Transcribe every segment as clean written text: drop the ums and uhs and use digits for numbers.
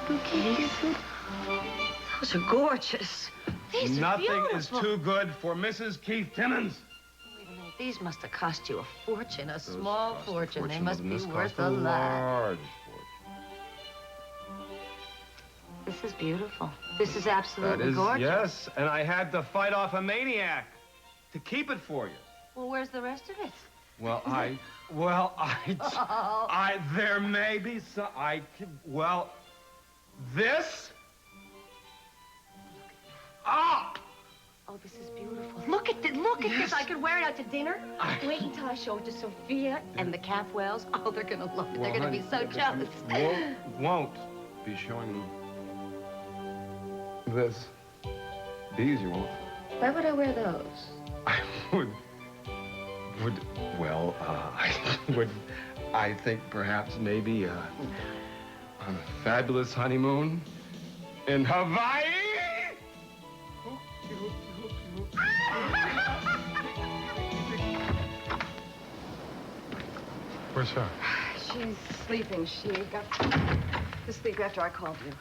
bouquets. Those are gorgeous. These are beautiful. Nothing is too good for Mrs. Keith Timmons. Wait a minute. These must have cost you a fortune, a small fortune. They must be This worth cost a lot. large fortune. This is beautiful. This is absolutely That is, gorgeous. yes, and I had to fight off a maniac to keep it for you. Well, where's the rest of it? Well, there may be some, this? Ah! Oh, this is beautiful. Look at this. Look at this. I could wear it out to dinner. Wait until I show it to Sophia and the Calfwells. Oh, they're going to love it. They're going to be so jealous. Won't be showing them this. These you won't. Why would I wear those? I I think perhaps maybe on a fabulous honeymoon in Hawaii. Where's Sara? She's sleeping. She got to sleep after I called you.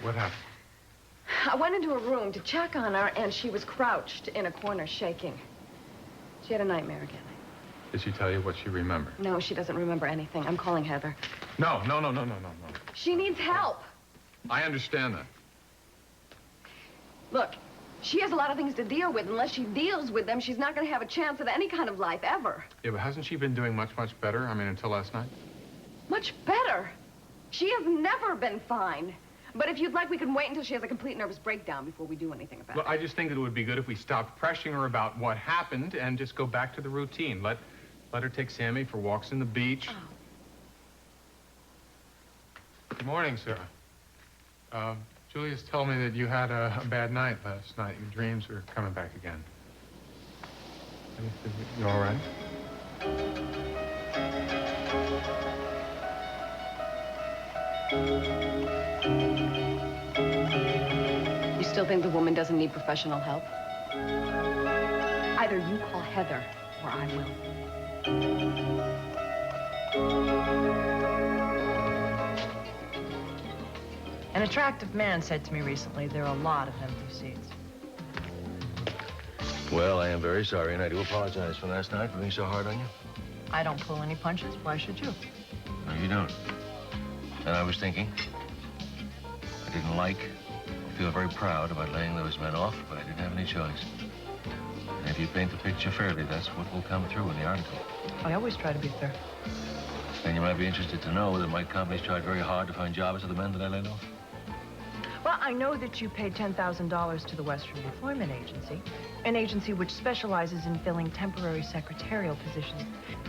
What happened? I went into her room to check on her, and she was crouched in a corner, shaking. She had a nightmare again. Did she tell you what she remembered? No, she doesn't remember anything. I'm calling Heather. No. She needs help. I understand that. Look, she has a lot of things to deal with. Unless she deals with them, she's not going to have a chance at any kind of life, ever. Yeah, but hasn't she been doing much better? I mean, until last night? Much better? She has never been fine. But if you'd like, we can wait until she has a complete nervous breakdown before we do anything about it. Well, I just think that it would be good if we stopped pressuring her about what happened and just go back to the routine. Let her take Sammy for walks in the beach. Oh. Good morning, Sarah. Julia's told me that you had a bad night last night. Your dreams are coming back again. You all right? You still think the woman doesn't need professional help? Either you call Heather or I will. An attractive man said to me recently there are a lot of empty seats. Well, I am very sorry, and I do apologize for last night for being so hard on you. I don't pull any punches. Why should you? No, you don't. And I was thinking, I didn't feel very proud about laying those men off, but I didn't have any choice. And if you paint the picture fairly, that's what will come through in the article. I always try to be fair. And you might be interested to know that my company's tried very hard to find jobs for the men that I laid off. Well, I know that you paid $10,000 to the Western Employment Agency, an agency which specializes in filling temporary secretarial positions.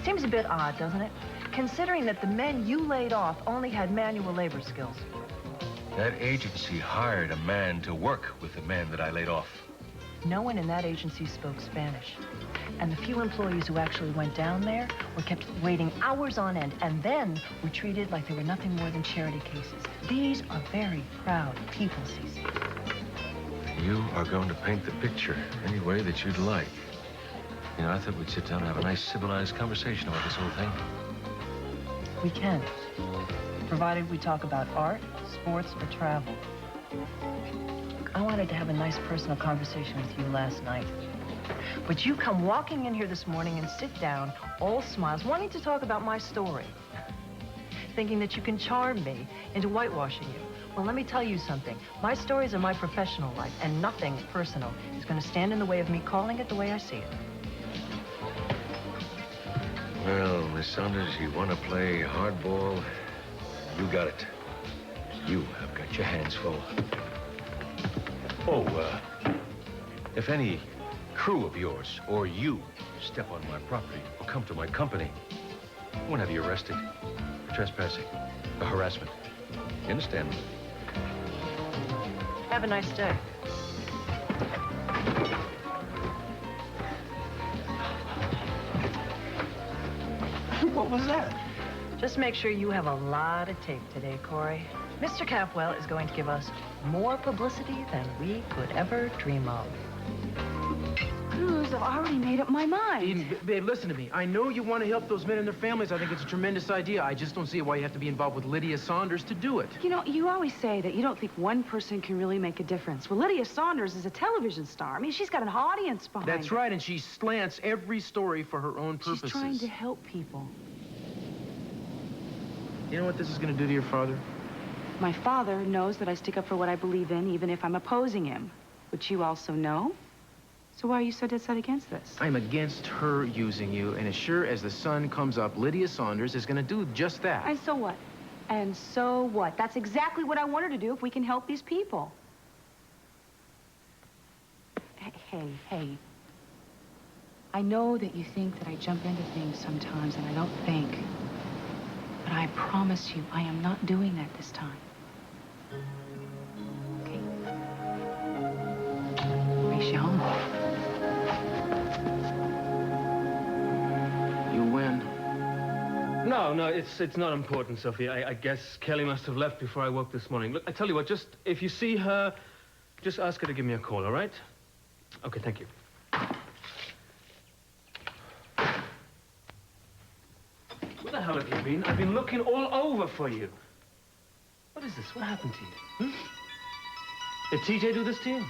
Seems a bit odd, doesn't it? Considering that the men you laid off only had manual labor skills. That agency hired a man to work with the men that I laid off. No one in that agency spoke Spanish. And the few employees who actually went down there were kept waiting hours on end and then were treated like they were nothing more than charity cases. These are very proud people, Cece. You are going to paint the picture any way that you'd like. You know, I thought we'd sit down and have a nice civilized conversation about this whole thing. We can, provided we talk about art, sports, or travel. I wanted to have a nice personal conversation with you last night. But you come walking in here this morning and sit down, all smiles, wanting to talk about my story. Thinking that you can charm me into whitewashing you. Well, let me tell you something. My stories are my professional life, and nothing personal is going to stand in the way of me calling it the way I see it. Well, Miss Saunders, you want to play hardball? You got it. You have got your hands full. Oh, if any crew of yours or you step on my property or come to my company, I won't have you arrested for trespassing or harassment. You understand me? Have a nice day. What was that? Just make sure you have a lot of tape today, Corey. Mr. Capwell is going to give us more publicity than we could ever dream of. Who's I've already made up my mind. Eden, babe, listen to me. I know you want to help those men and their families. I think it's a tremendous idea. I just don't see why you have to be involved with Lydia Saunders to do it. You know, you always say that you don't think one person can really make a difference. Well, Lydia Saunders is a television star. I mean, she's got an audience behind her. That's right, and she slants every story for her own purposes. She's trying to help people. You know what this is going to do to your father? My father knows that I stick up for what I believe in, even if I'm opposing him, which you also know. So why are you so dead set against this? I'm against her using you, and as sure as the sun comes up, Lydia Saunders is going to do just that. And so what? And so what? That's exactly what I want her to do if we can help these people. Hey. I know that you think that I jump into things sometimes, and I don't think. But I promise you, I am not doing that this time. Okay? Race you home. You win. No, it's not important, Sophie. I guess Kelly must have left before I woke this morning. Look, I tell you what, just if you see her, just ask her to give me a call, all right? Okay, thank you. Where the hell have you been? I've been looking all over for you. What is this? What happened to you? Did TJ do this to you?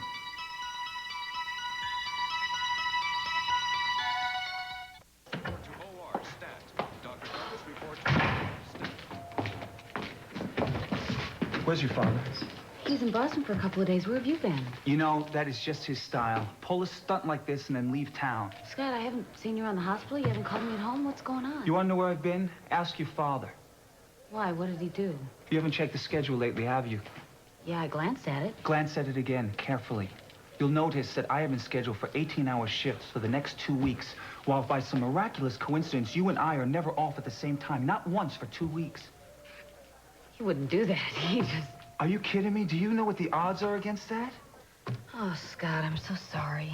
Where's your father? He's in Boston for a couple of days. Where have you been? You know, that is just his style. Pull a stunt like this and then leave town. Scott, I haven't seen you around the hospital. You haven't called me at home. What's going on? You want to know where I've been? Ask your father. Why? What did he do? You haven't checked the schedule lately, have you? Yeah, I glanced at it. Glance at it again, carefully. You'll notice that I have been scheduled for 18-hour shifts for the next 2 weeks, while by some miraculous coincidence, you and I are never off at the same time, not once for 2 weeks. He wouldn't do that. He just... Are you kidding me? Do you know what the odds are against that? Oh, Scott, I'm so sorry.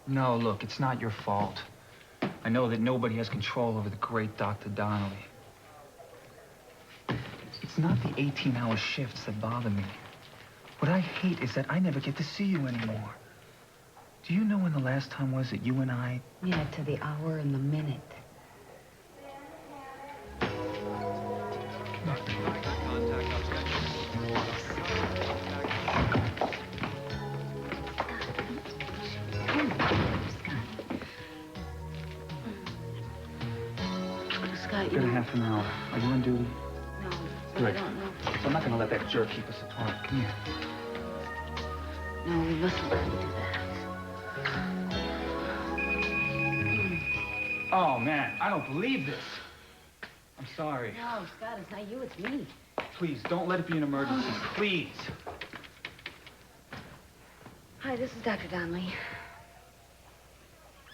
No, look, it's not your fault. I know that nobody has control over the great Dr. Donnelly. It's not the 18-hour shifts that bother me. What I hate is that I never get to see you anymore. Do you know when the last time was that you and I... Yeah, to the hour and the minute. Scott, It's been a half an hour. Are you on duty? No, Good. I don't know. So I'm not going to let that jerk keep us apart. Come here. No, we mustn't let him do that. Oh, man, I don't believe this. I'm sorry. No, Scott, it's not you, it's me. Please, don't let it be an emergency. Please. Hi, this is Dr. Donnelly.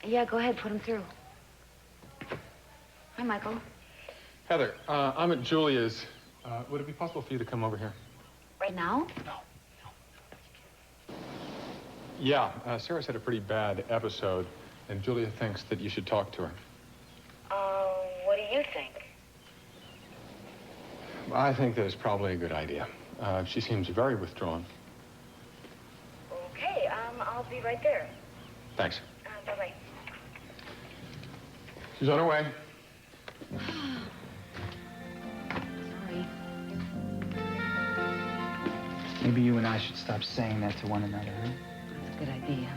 Yeah, go ahead, put him through. Hi, Michael. Heather, I'm at Julia's. Would it be possible for you to come over here? Right now? Yeah, Sarah's had a pretty bad episode, and Julia thinks that you should talk to her. What do you think? I think that it's probably a good idea. She seems very withdrawn. Okay, I'll be right there. Thanks. Bye-bye. She's on her way. Sorry. Maybe you and I should stop saying that to one another, huh? That's a good idea.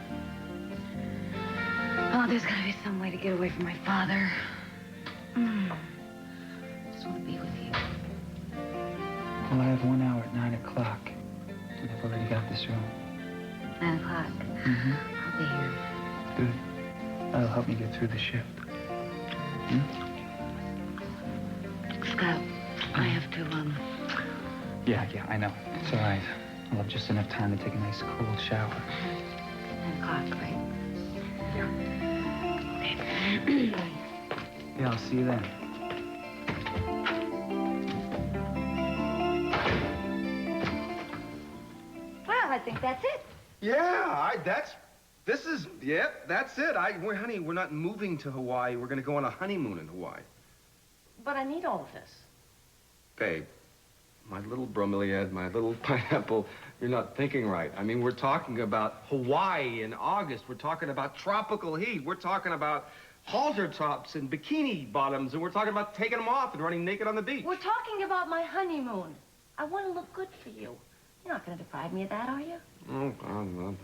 Oh, there's gotta be some way to get away from my father. Just want to be with you. Well, I have 1 hour at 9 o'clock. And I've already got this room. 9 o'clock. Mm-hmm. I'll be here. Good. That'll help me get through the shift. Scott, I have to, Yeah, I know. It's all right. I'll have just enough time to take a nice cold shower. 9 o'clock, right? Yeah. Okay. Yeah, I'll see you then. Well, I think that's it. Yeah, that's it. Honey, we're not moving to Hawaii. We're going to go on a honeymoon in Hawaii. But I need all of this. Babe, My little bromeliad, my little pineapple, you're not thinking right. I mean, we're talking about Hawaii in August. We're talking about tropical heat. We're talking about halter tops and bikini bottoms, and we're talking about taking them off and running naked on the beach. We're talking about my honeymoon. I want to look good for you. You're not going to deprive me of that, are you? Oh,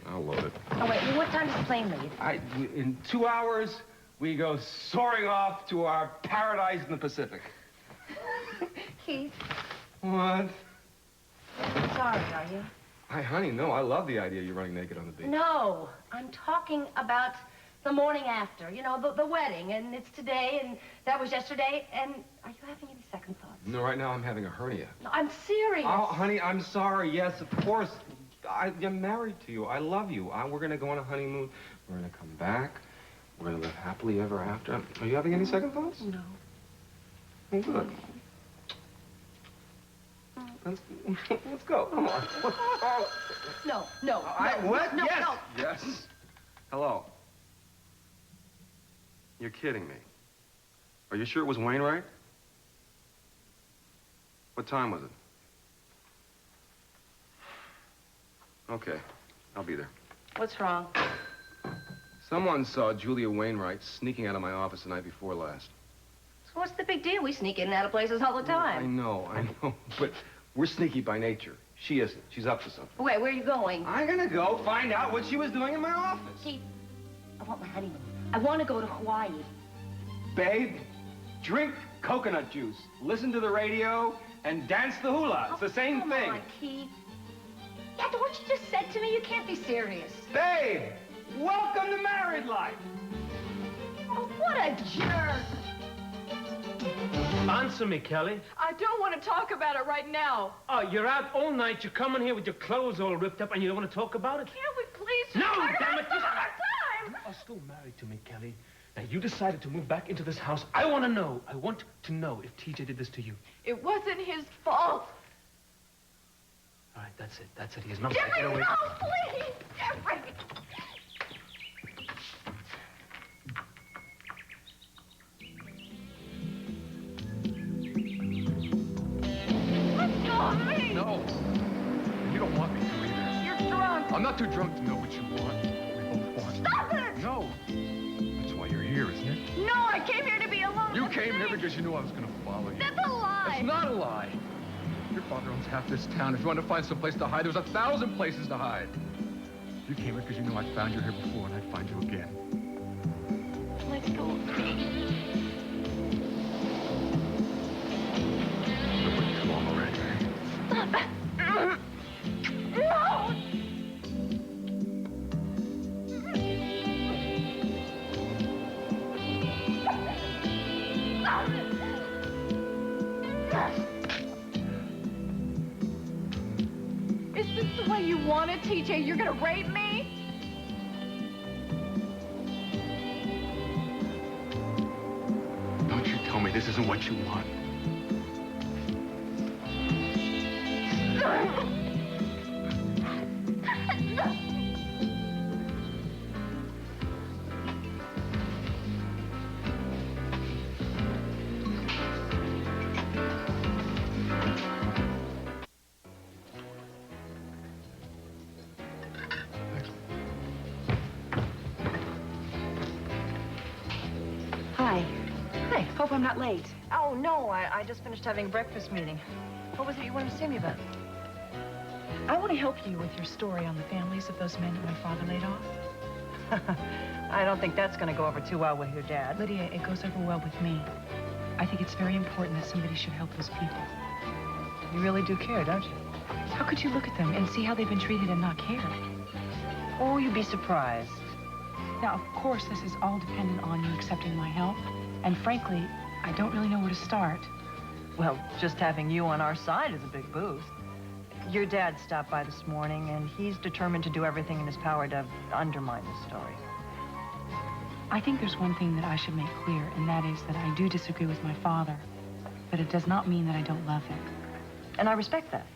I'll load it. Oh, wait, what time does the plane leave? In 2 hours, we go soaring off to our paradise in the Pacific. Keith. What? Sorry, are you? Hi, honey, no, I love the idea of you running naked on the beach. No, I'm talking about the morning after. You know, the wedding, and it's today, and that was yesterday, and are you having any second thoughts? No, right now I'm having a hernia. No, I'm serious. Oh, honey, I'm sorry. Yes, of course. I'm married to you. I love you. We're going to go on a honeymoon. We're going to come back. We're going to live happily ever after. Are you having any second thoughts? No. Oh, good. Let's go. Come on. No. What? No, yes. no. Yes. Hello. You're kidding me. Are you sure it was Wainwright? What time was it? Okay, I'll be there. What's wrong? Someone saw Julia Wainwright sneaking out of my office the night before last. So what's the big deal? We sneak in and out of places all the time. I know, but we're sneaky by nature. She isn't. She's up to something. Wait, where are you going? I'm gonna go find out what she was doing in my office. Keith, I want my honeymoon. I want to go to Hawaii. Babe, drink coconut juice, listen to the radio, and dance the hula. It's the same thing. Come on, Keith. After what you just said to me, you can't be serious. Babe, welcome to married life. Oh, what a jerk. Answer me, Kelly. I don't want to talk about it right now. Oh, you're out all night. You're coming here with your clothes all ripped up, and you don't want to talk about it? Can't we please? No, I damn it! don't have time. You are still married to me, Kelly. Now, you decided to move back into this house. I want to know if TJ did this to you. It wasn't his fault. All right, that's it. That's it. He is not Jeffrey, taken away. no, please, Jeffrey. Let go of me. No. You don't want me to either. You're drunk. I'm not too drunk to know what you want. What we both want. Stop it. No. That's why you're here, isn't it? No, I came here to be alone. You came here because you knew I was going to follow you. That's a lie. That's not a lie. Your father owns half this town. If you want to find some place to hide, there's 1,000 places to hide. You came here because you knew I'd found you here before, and I'd find you again. Let go of me. You're way too long already. Stop it. No. Is this the way you want it, TJ? You're gonna rape me? Don't you tell me this isn't what you want. Hi. Hi, hope I'm not late. Oh, no, I just finished having a breakfast meeting. What was it you wanted to see me about? I want to help you with your story on the families of those men that my father laid off. I don't think that's going to go over too well with your dad. Lydia, it goes over well with me. I think it's very important that somebody should help those people. You really do care, don't you? How could you look at them and see how they've been treated and not care? Oh, you'd be surprised. Now, of course, this is all dependent on you accepting my help. And frankly, I don't really know where to start. Well, just having you on our side is a big boost. Your dad stopped by this morning, and he's determined to do everything in his power to undermine the story. I think there's one thing that I should make clear, and that is that I do disagree with my father. But it does not mean that I don't love him. And I respect that.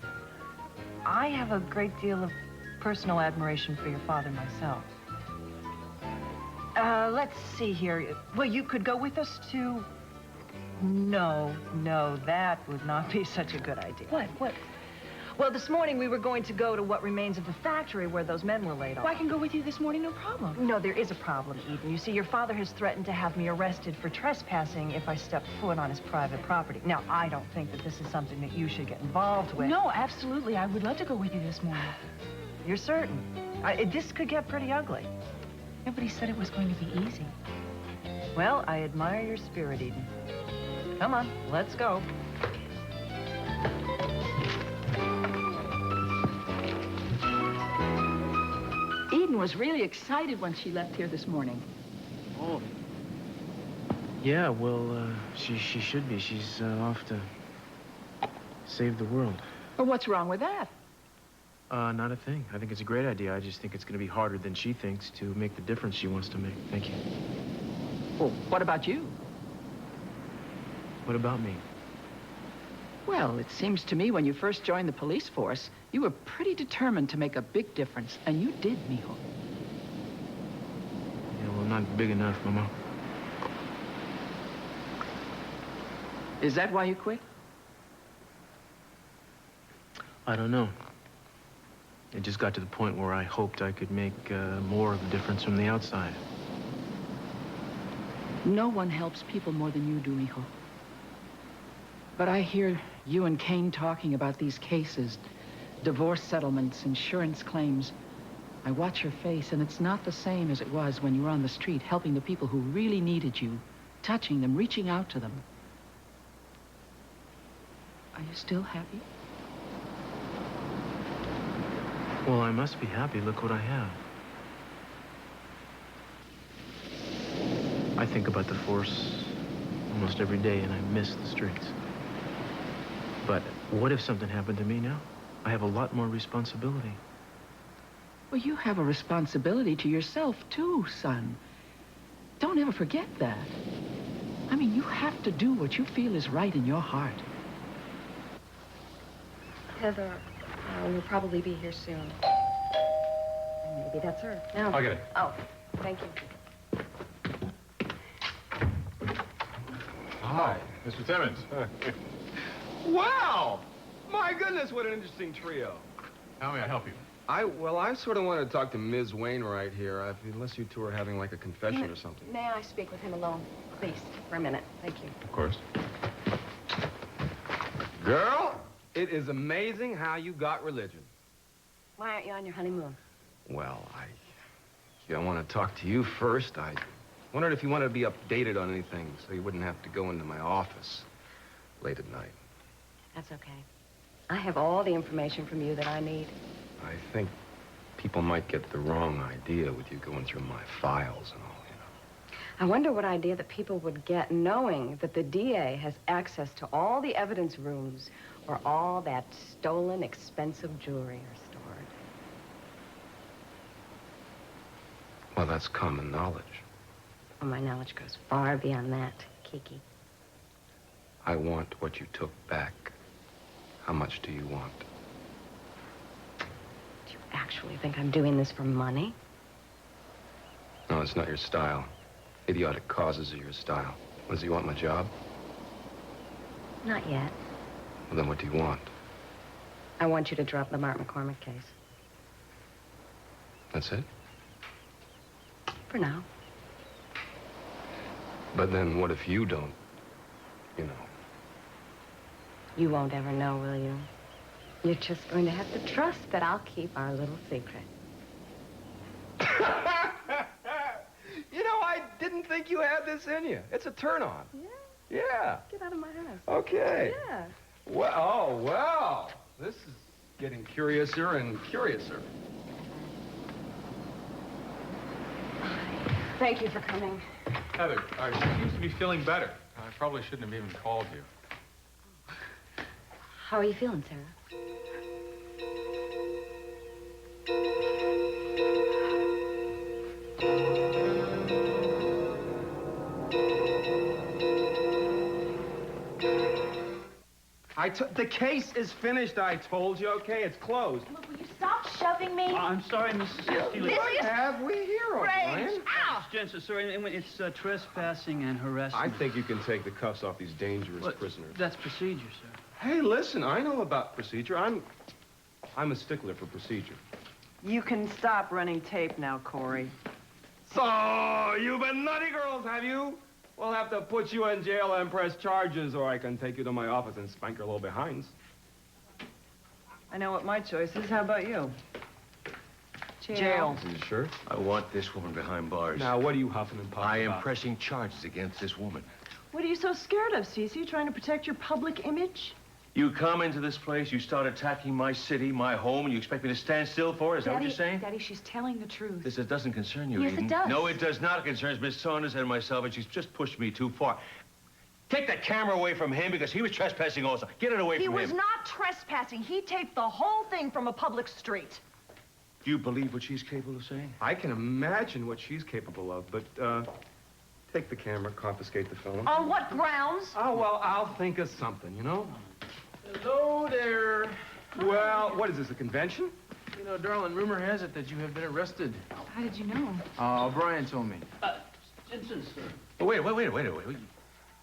I have a great deal of personal admiration for your father myself. Let's see here. Well, you could go with us to No, that would not be such a good idea. What? Well, this morning we were going to go to what remains of the factory where those men were laid off. Well, I can go with you this morning, no problem. No, there is a problem, Eden. You see, your father has threatened to have me arrested for trespassing if I step foot on his private property. Now, I don't think that this is something that you should get involved with. No, absolutely. I would love to go with you this morning. You're certain? This could get pretty ugly. Nobody said it was going to be easy. Well, I admire your spirit, Eden. Come on, let's go. Eden was really excited when she left here this morning. Oh. Yeah, well, she should be. She's off to save the world. Well, what's wrong with that? Not a thing. I think it's a great idea. I just think it's going to be harder than she thinks to make the difference she wants to make. Thank you. Well, what about you? What about me? Well, it seems to me when you first joined the police force, you were pretty determined to make a big difference, and you did, mijo. Yeah, well, not big enough, Mama. Is that why you quit? I don't know. It just got to the point where I hoped I could make more of a difference from the outside. No one helps people more than you do, mijo. But I hear you and Kane talking about these cases, divorce settlements, insurance claims. I watch your face, and it's not the same as it was when you were on the street helping the people who really needed you, touching them, reaching out to them. Are you still happy? Well, I must be happy. Look what I have. I think about the force almost every day, and I miss the streets. But what if something happened to me now? I have a lot more responsibility. Well, you have a responsibility to yourself, too, son. Don't ever forget that. I mean, you have to do what you feel is right in your heart. Heather, will probably be here soon. Maybe that's her. No. I'll get it. Oh, thank you. Hi, Mr. Timmons. Wow! My goodness, what an interesting trio. How may I help you? Well, I sort of want to talk to Ms. Wainwright here, unless you two are having like a confession or something. May I speak with him alone, please, for a minute? Thank you. Of course. Girl, it is amazing how you got religion. Why aren't you on your honeymoon? Well, I want to talk to you first. I wondered if you wanted to be updated on anything so you wouldn't have to go into my office late at night. That's okay. I have all the information from you that I need. I think people might get the wrong idea with you going through my files and all, you know. I wonder what idea that people would get knowing that the DA has access to all the evidence rooms where all that stolen, expensive jewelry are stored. Well, that's common knowledge. Well, my knowledge goes far beyond that, Kiki. I want what you took back. How much do you want? Do you actually think I'm doing this for money? No, it's not your style. Idiotic causes are your style. Does he want my job? Not yet. Well, then what do you want? I want you to drop the Mark McCormick case. That's it? For now. But then what if you don't, you know? You won't ever know, will you? You're just going to have to trust that I'll keep our little secret. You know, I didn't think you had this in you. It's a turn-on. Yeah? Yeah. Get out of my house. Okay. Yeah. Well, oh, well. This is getting curiouser and curiouser. Thank you for coming. Heather, she seems to be feeling better. I probably shouldn't have even called you. How are you feeling, Sarah? The case is finished, I told you, okay? It's closed. Look, will you stop shoving me? I'm sorry, Mrs. Steele. What have we here, O'Brien? Ow! Jensen, sorry, it's trespassing and harassment. I think you can take the cuffs off these dangerous prisoners. That's procedure, sir. Hey, listen, I know about procedure. I'm a stickler for procedure. You can stop running tape now, Corey. So, you've been naughty girls, have you? We'll have to put you in jail and press charges, or I can take you to my office and spank your little behinds. I know what my choice is. How about you? Jail. Are you sure? I want this woman behind bars. Now, what are you huffing and puffing I am about? pressing charges against this woman. What are you so scared of, Cece? You trying to protect your public image? You come into this place, you start attacking my city, my home, and you expect me to stand still for it? Is that what you're saying? Daddy, she's telling the truth. This doesn't concern you, Yes, Eden. it does. No, it does not. It concerns Miss Saunders and myself, and she's just pushed me too far. Take the camera away from him because he was trespassing also. Get it away from him. He was not trespassing. He taped the whole thing from a public street. Do you believe what she's capable of saying? I can imagine what she's capable of, but, take the camera, confiscate the film. On what grounds? Oh, well, I'll think of something, you know? Hello there. Well, what is this, a convention? You know, darling, rumor has it that you have been arrested. How did you know? Brian told me. Jensen, sir. Oh, wait.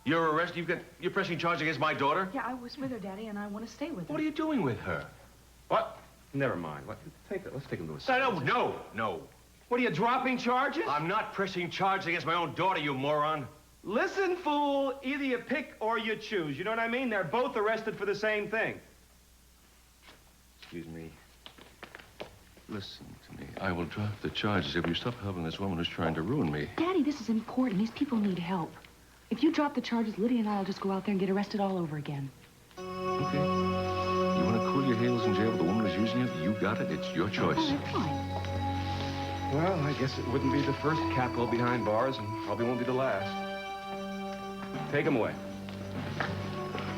You're arrested? You're pressing charge against my daughter? Yeah, I was with her, Daddy, and I want to stay with her. What are you doing with her? What? Never mind. Let's take him to a cell. No. What are you, dropping charges? I'm not pressing charges against my own daughter, you moron. Listen, fool, either you pick or you choose. You know what I mean? They're both arrested for the same thing. Excuse me. Listen to me. I will drop the charges if you stop helping this woman who's trying to ruin me. Daddy, this is important. These people need help. If you drop the charges, Lydia and I will just go out there and get arrested all over again. Okay. You want to cool your heels in jail with the woman who's using you? You got it. It's your choice. All right, fine. Well, I guess it wouldn't be the first capital behind bars, and probably won't be the last. Take him away.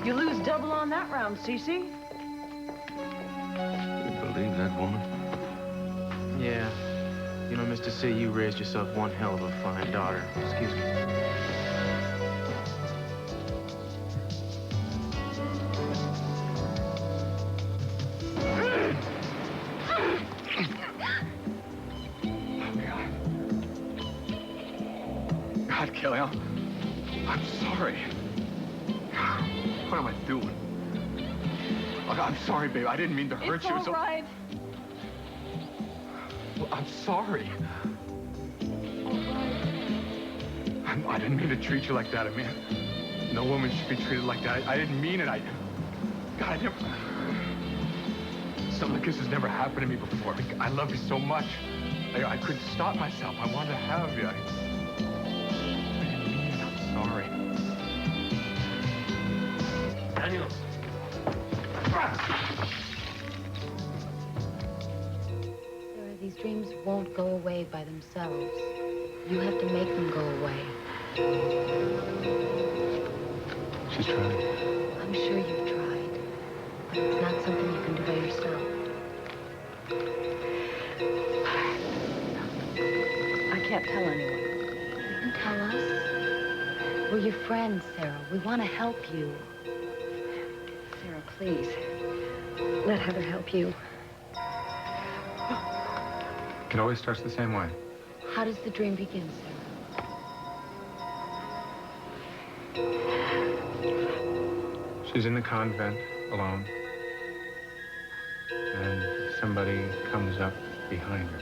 You lose double on that round, Cece. You believe that woman? Yeah. You know, Mr. C, you raised yourself one hell of a fine daughter. Excuse me. God, Kelly, I'm sorry. What am I doing? Look, I'm sorry, babe. I didn't mean to hurt you. It's all right. Well, I'm sorry. I didn't mean to treat you like that. I mean, no woman should be treated like that. I didn't mean it. God, I never... Something like this has never happened to me before. I love you so much. I couldn't stop myself. I wanted to have you. I didn't mean it. I'm sorry. Daniel. These dreams won't go away by themselves. You have to make them go away. She's trying. I'm sure you've tried, but it's not something you can do by yourself. I can't tell anyone. You can tell us. We're your friends, Sarah. We want to help you. Sarah, please. Let Heather help you. It always starts the same way. How does the dream begin, Sarah? She's in the convent, alone. And somebody comes up behind her.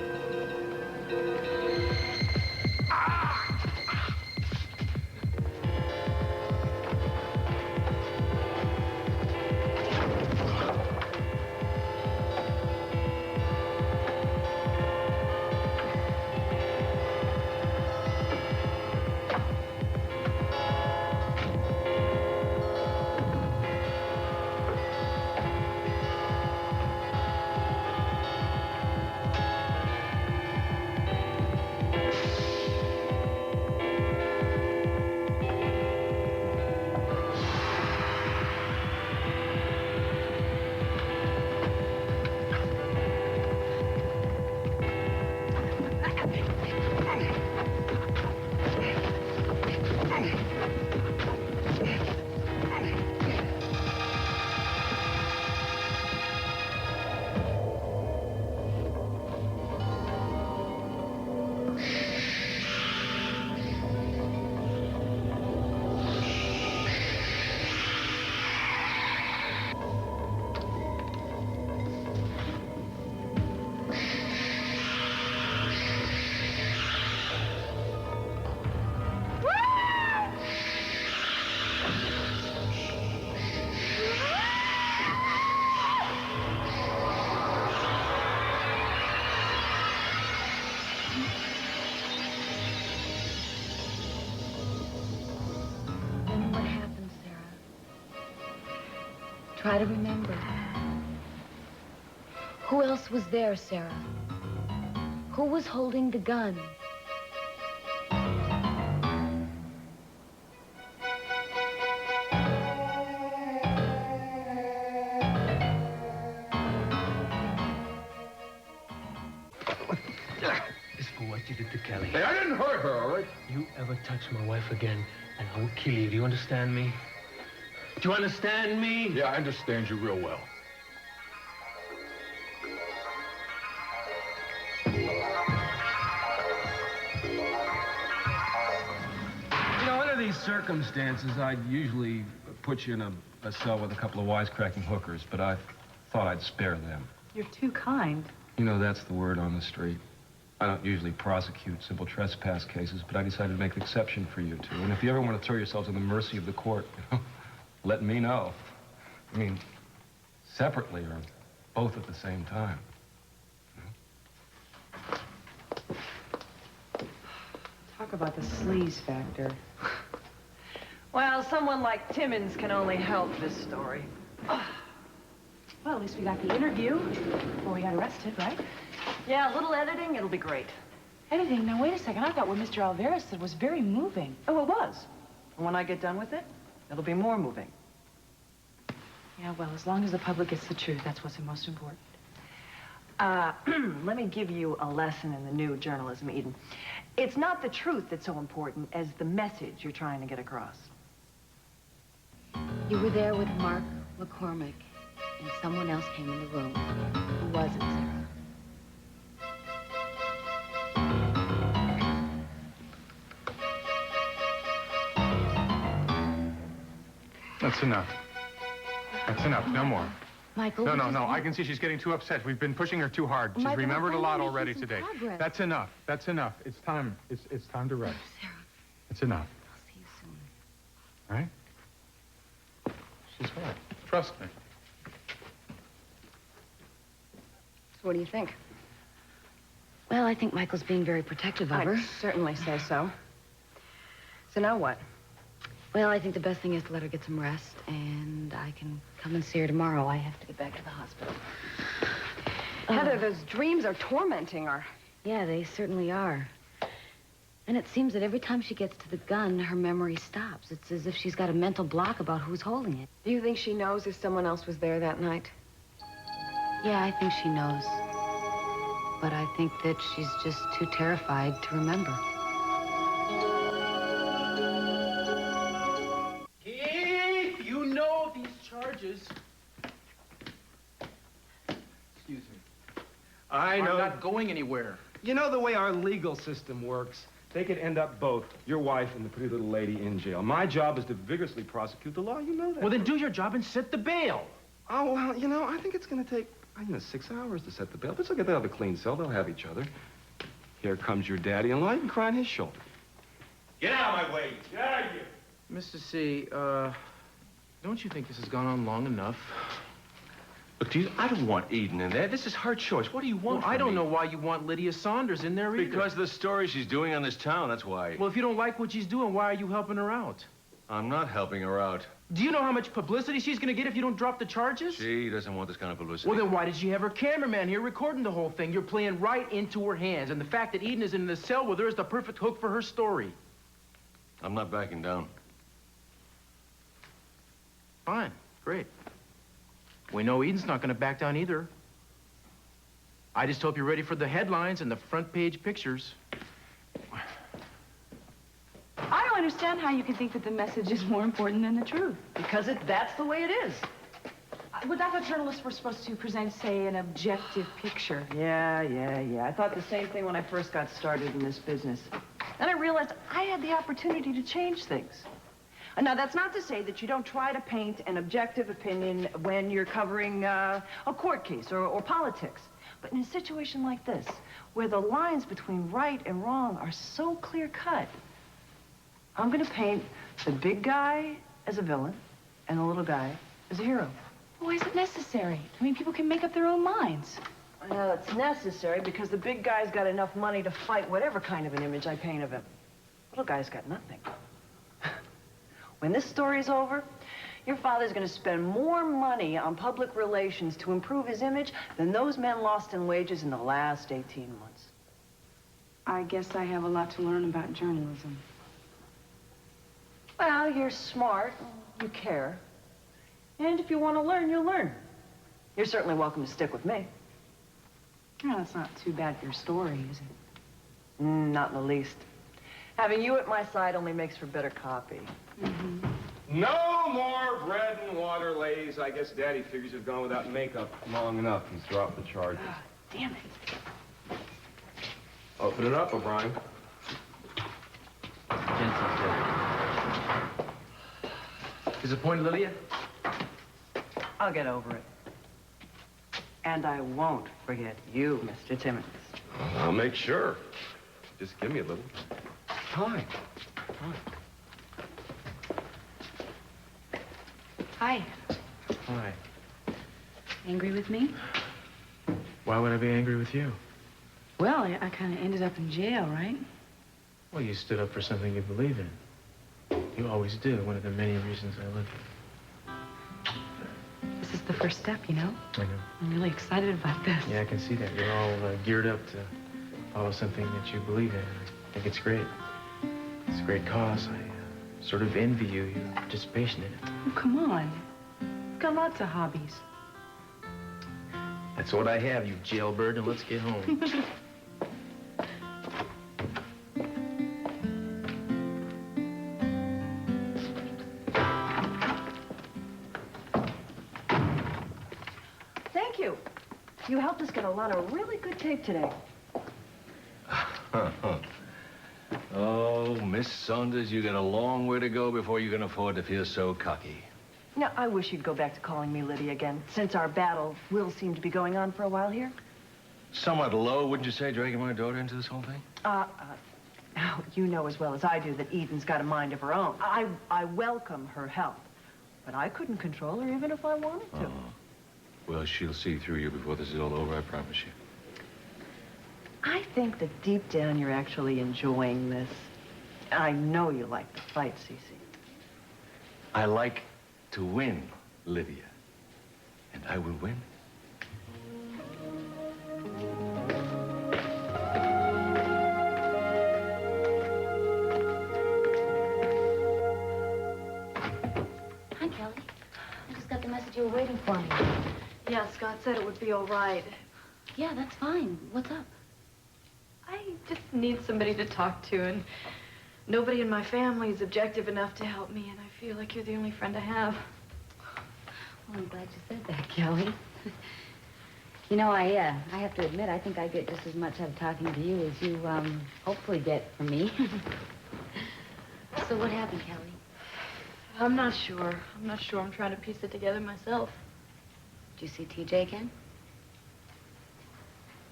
Try to remember. Who else was there, Sarah? Who was holding the gun? This for what you did to Kelly. Hey, I didn't hurt her, all right? You ever touch my wife again, and I will kill you. Do you understand me? Do you understand me? Yeah, I understand you real well. You know, under these circumstances, I'd usually put you in a cell with a couple of wisecracking hookers, but I thought I'd spare them. You're too kind. You know, that's the word on the street. I don't usually prosecute simple trespass cases, but I decided to make an exception for you two. And if you ever want to throw yourselves on the mercy of the court, let me know. I mean, separately or both at the same time. Talk about the sleaze factor. Well, someone like Timmons can only help this story. Well, at least we got the interview before we got arrested, right? Yeah, a little editing, it'll be great. Editing? Now, wait a second. I thought what Mr. Alvarez said was very moving. Oh, it was. And when I get done with it, it'll be more moving. Yeah, well, as long as the public gets the truth, that's what's the most important. Let me give you a lesson in the new journalism, Eden. It's not the truth that's so important as the message you're trying to get across. You were there with Mark McCormick, and someone else came in the room. Who was it, Sarah? That's enough. That's enough. No more. Michael, No. I can see she's getting too upset. We've been pushing her too hard. She's Michael, remembered a lot we're already making some today. progress. That's enough. That's enough. It's time. It's time to rest. Sarah, It's enough. I'll see you soon. Right? She's fine. Trust me. So what do you think? Well, I think Michael's being very protective of her. I'd certainly say so. So now what? Well, I think the best thing is to let her get some rest, and I can come and see her tomorrow. I have to get back to the hospital. Heather, those dreams are tormenting her. Yeah, they certainly are. And it seems that every time she gets to the gun, her memory stops. It's as if she's got a mental block about who's holding it. Do you think she knows if someone else was there that night? Yeah, I think she knows. But I think that she's just too terrified to remember. If you know these charges... Excuse me. I know. I'm not going anywhere. You know the way our legal system works. They could end up both, your wife and the pretty little lady, in jail. My job is to vigorously prosecute the law. You know that. Well, then do your job and set the bail. Oh, well, you know, I think it's going to take, 6 hours to set the bail. But look at that other clean cell. They'll have each other. Here comes your daddy-in-law. You can cry on his shoulder. Get out of my way. Get out of here. Mr. C, don't you think this has gone on long enough? Look, I don't want Eden in there. This is her choice. What do you want Well, I don't know why you want Lydia Saunders in there either. Because of the story she's doing on this town, that's why. Well, if you don't like what she's doing, why are you helping her out? I'm not helping her out. Do you know how much publicity she's going to get if you don't drop the charges? She doesn't want this kind of publicity. Well, then why did she have her cameraman here recording the whole thing? You're playing right into her hands. And the fact that Eden is in the cell with her is the perfect hook for her story. I'm not backing down. Fine. Great. We know Eden's not going to back down either. I just hope you're ready for the headlines and the front page pictures. I don't understand how you can think that the message is more important than the truth. Because that's the way it is. But I thought journalists were supposed to present, say, an objective picture. Yeah. I thought the same thing when I first got started in this business. Then I realized I had the opportunity to change things. And now, that's not to say that you don't try to paint an objective opinion when you're covering a court case or politics. But in a situation like this, where the lines between right and wrong are so clear-cut, I'm going to paint the big guy as a villain and the little guy as a hero. Why is it necessary? I mean, people can make up their own minds. Well, it's necessary because the big guy's got enough money to fight whatever kind of an image I paint of him. Little guy's got nothing. When this story's over, Your father's going to spend more money on public relations to improve his image than those men lost in wages in the last 18 months. I guess I have a lot to learn about journalism. Well, you're smart, you care. And if you want to learn, you'll learn. You're certainly welcome to stick with me. Well, it's not too bad for your story, is it? Not in the least. Having you at my side only makes for better copy. No more bread and water, ladies. I guess Daddy figures you've gone without makeup long enough. He's dropped the charges. Damn it. Open it up, O'Brien. Disappointed, Lydia? I'll get over it. And I won't forget you, Mr. Timmons. I'll make sure. Just give me a little time. Hi. Hi. Angry with me? Why would I be angry with you? Well, I kind of ended up in jail, right? Well, you stood up for something you believe in. You always do. One of the many reasons I live here. This is the first step, you know? I know. I'm really excited about this. Yeah, I can see that. You're all geared up to follow something that you believe in. I think it's great. It's a great cause. I sort of envy you, your participation in it. Oh, come on. You've got lots of hobbies. That's what I have, you jailbird, and let's get home. Thank you. You helped us get a lot of really good tape today. Oh, Miss Saunders, you got a long way to go before you can afford to feel so cocky. Now, I wish you'd go back to calling me Lydia again, since our battle will seem to be going on for a while here. Somewhat low, wouldn't you say, dragging my daughter into this whole thing? Now, you know as well as I do that Eden's got a mind of her own. I welcome her help, but I couldn't control her even if I wanted to. Well, she'll see through you before this is all over, I promise you. I think that deep down you're actually enjoying this. I know you like the fight, Cece. I like to win, Lydia. And I will win. Hi, Kelly. I just got the message you were waiting for me. Yeah, Scott said it would be all right. Yeah, that's fine. What's up? I just need somebody to talk to, and nobody in my family is objective enough to help me, and I feel like you're the only friend I have. Well, I'm glad you said that, Kelly. You know, I have to admit, I think I get just as much out of talking to you as you, hopefully get from me. So what happened, Kelly? I'm not sure. I'm trying to piece it together myself. Did you see TJ again?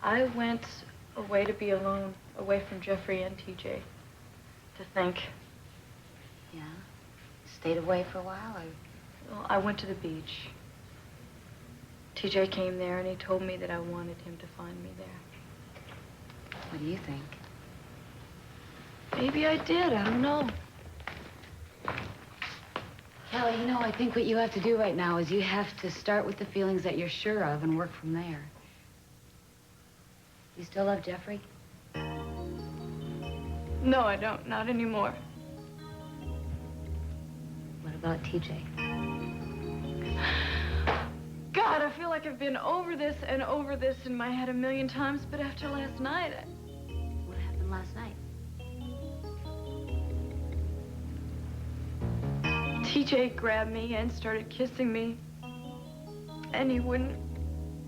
I went away to be alone, away from Jeffrey and TJ, to think. Yeah? Stayed away for a while, or? Well, I went to the beach. TJ came there, and he told me that I wanted him to find me there. What do you think? Maybe I did. I don't know. Kelly, you know, I think what you have to do right now is you have to start with the feelings that you're sure of and work from there. You still love Jeffrey? No, I don't. Not anymore. What about TJ? God, I feel like I've been over this and over this in my head a million times, but after last night, What happened last night? TJ grabbed me and started kissing me, and he wouldn't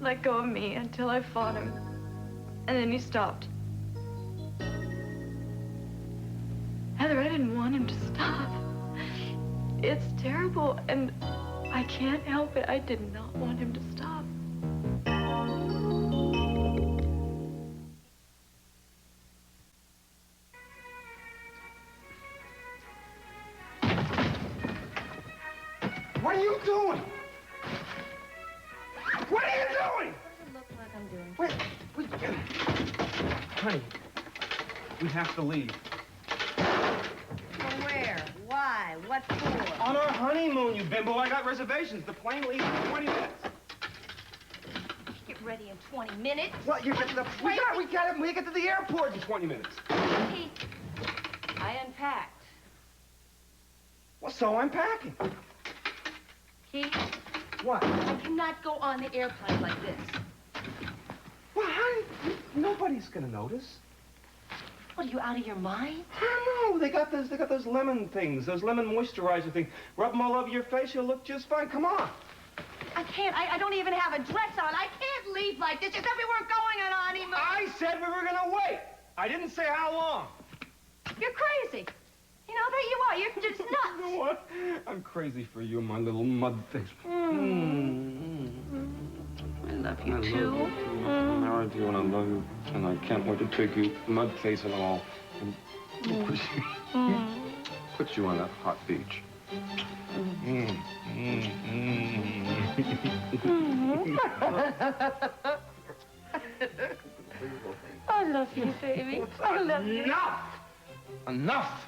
let go of me until I fought him, and then he stopped. Heather, I didn't want him to stop. It's terrible, and I can't help it. I did not want him to stop. What are you doing? What are you doing? What does it look like I'm doing? Honey, we have to leave. From where? Why? Why? What for? On our honeymoon, you bimbo. I got reservations. The plane leaves in 20 minutes. Get ready in 20 minutes. What? You get to the... We get to the airport in 20 minutes. Keith, I unpacked. Well, so I'm packing. Keith? What? I cannot go on the airplane like this. Well, honey, nobody's gonna notice. What, are you out of your mind? I don't know. They got those lemon things, those lemon moisturizer things. Rub them all over your face, you'll look just fine. Come on. I can't. I don't even have a dress on. I can't leave like this. You said we weren't going on a honeymoon. I said we were gonna wait. I didn't say how long. You're crazy. You know that you are. You're just nuts. You know what? I'm crazy for you, my little mud face. I love you too. Now I do, and I love you, and I can't wait to take you, mud face and all, and put you on that hot beach. I love you, baby. I love you. Enough! Enough!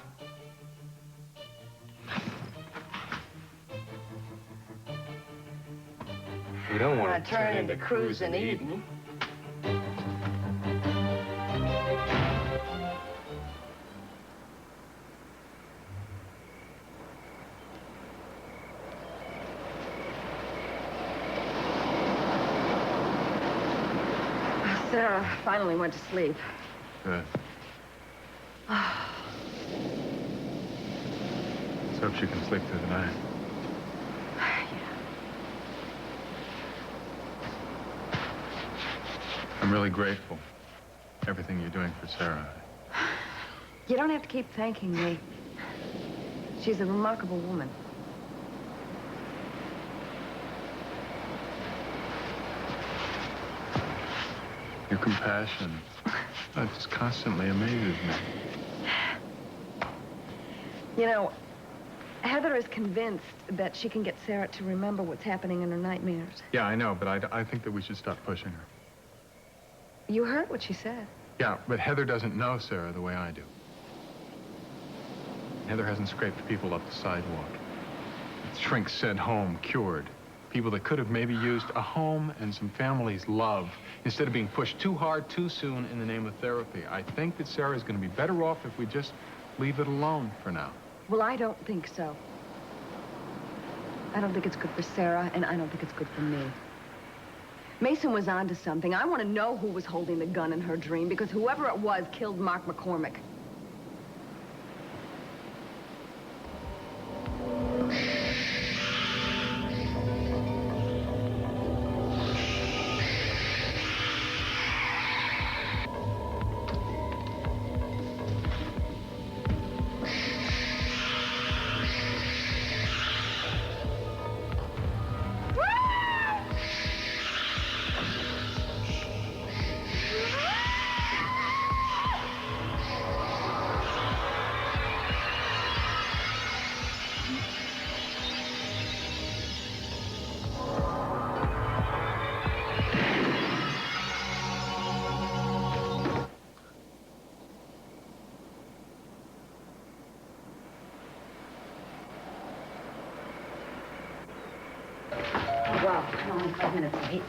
We don't want to turn into cruising Eden. Sarah finally went to sleep. Good. Let's hope she can sleep through the night. I'm really grateful. Everything you're doing for Sarah. You don't have to keep thanking me. She's a remarkable woman. Your compassion, that just constantly amazes me. You know, Heather is convinced that she can get Sarah to remember what's happening in her nightmares. Yeah, I know, but I think that we should stop pushing her. You heard what she said. Yeah, but Heather doesn't know Sarah the way I do. Heather hasn't scraped people up the sidewalk. Shrinks sent home, cured. People that could have maybe used a home and some family's love instead of being pushed too hard, too soon in the name of therapy. I think that Sarah is going to be better off if we just leave it alone for now. Well, I don't think so. I don't think it's good for Sarah, and I don't think it's good for me. Mason was onto something. I want to know who was holding the gun in her dream, because whoever it was killed Mark McCormick. Well, I'm only 5 minutes late.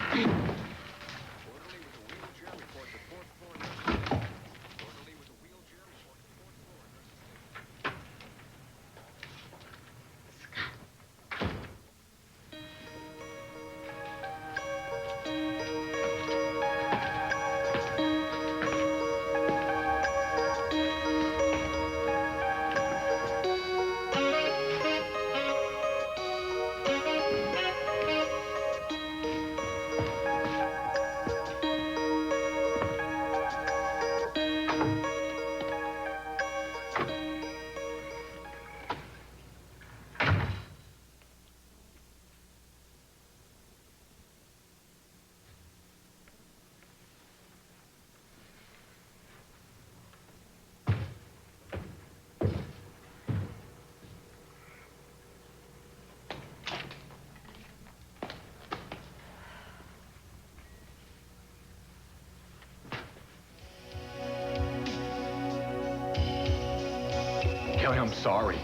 Kelly, I'm sorry.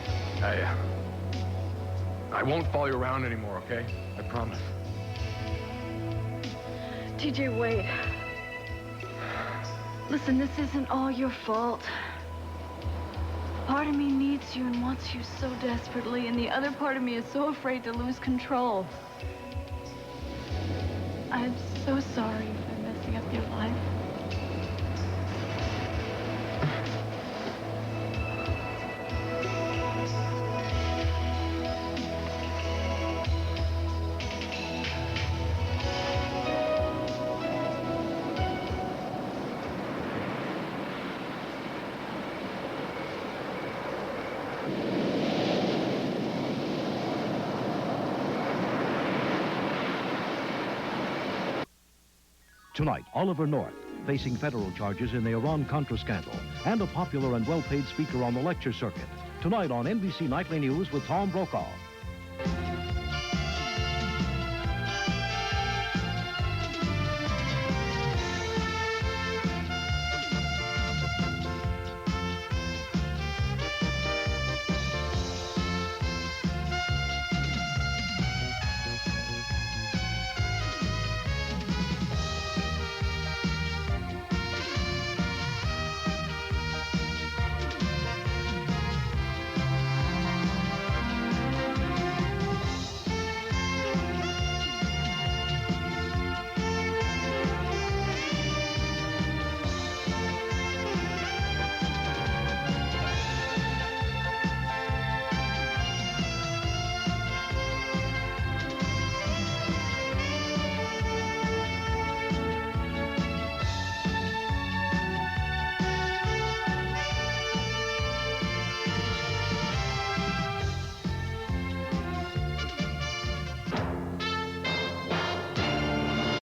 I won't follow you around anymore, okay? I promise. TJ, wait. Listen, this isn't all your fault. Part of me needs you and wants you so desperately, and the other part of me is so afraid to lose control. I'm so sorry for messing up your life. Tonight, Oliver North, facing federal charges in the Iran-Contra scandal, and a popular and well-paid speaker on the lecture circuit. Tonight on NBC Nightly News with Tom Brokaw.